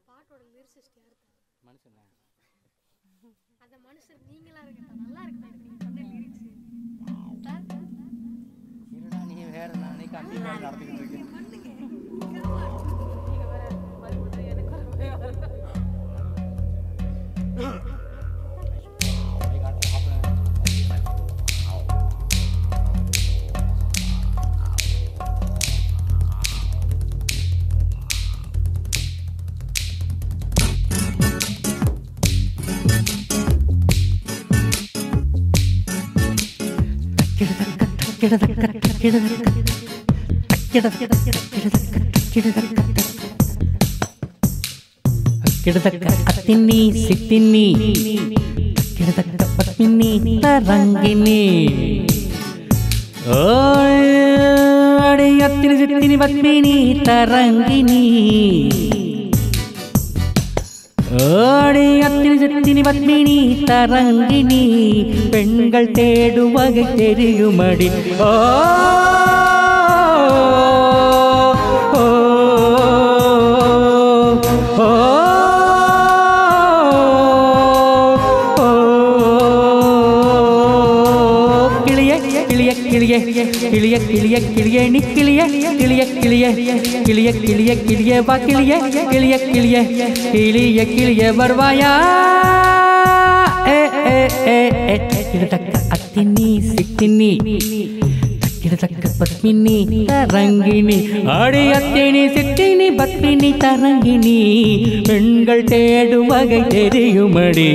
பாட்டோட லிரிசிஸ்ட் யாரு? மனுஷனா? அந்த மனுஷன் நீங்களா இருக்கட்டா, நல்லா இருக்கு நீங்க சொன்ன லிரிக்ஸ். இருடா நீ வேற நானே கம்பி மேல நடந்துக்கிட்டு இருக்கேன். நீங்க வேற மறுபடியும் எனக்கு అతిని సితిని పత్ని తరంగిని ఓడి అతిని సితిని పత్ని తరంగిని ஓடி அத்தினி சித்தினி பத்மினி தரங்கினி பெண்கள் தேடும் வகை தெரியுமடி ஓ கிளிய கிளிய கிளிய கிளிய கிளிய கிளிய நீ கிளிய கிளிய கிளிய கிளிய கிளிய கிளிய வா கிளிய கிளிய கிளிய கிளிய கிளிய வருவாயா ஏ ஏ ஏ ஏ கிடதக்க அத்தினி சித்தினி கிடதக்க பத்மினி தரங்கினி ஆடி அத்தினி சித்தினி பத்மினி தரங்கினி பெண்கள் தேடும் வகை தெரியுமடி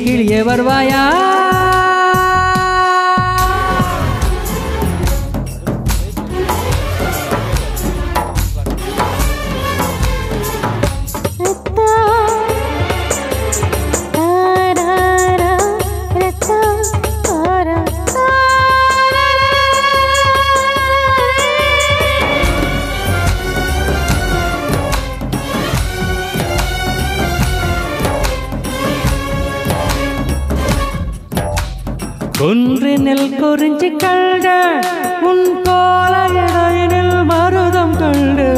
கிளிய வருவாயா ஒன்றினில் குறிஞ்சி கண்ட உன் கோலையினில் மருதம் கண்டு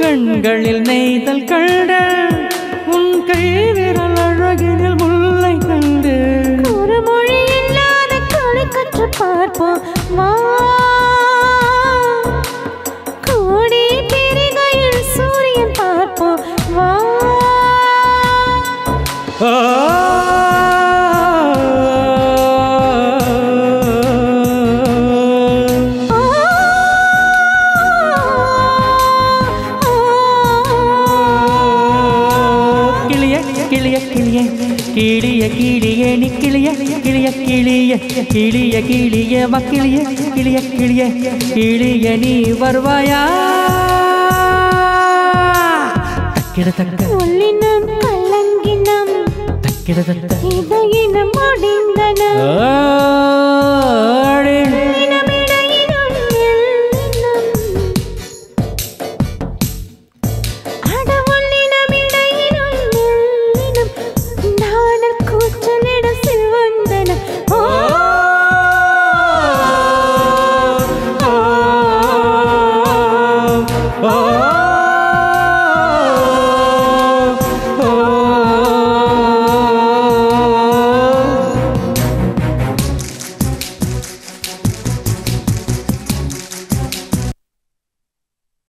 கண்களில் நெய்தல் கண்ட உன் கை விரல் அழகினில் முல்லை கண்டு ஒரு மொழி இல்லாத களி கற்று பார்ப்போம் கோடி பெருகையில் சூரியன் பார்ப்போம் வா கிளிய கிளிய நீ கிளிய கிளிய கிளிய கிளிய கிளிய மக்கிளிய கிளிய கிளிய கிளிய நீ வருவாயா தக்கிடதக்க சொல்லினம் கலங்கினம் தக்கிடதக்க இதயினம் முடிந்தன ஆடி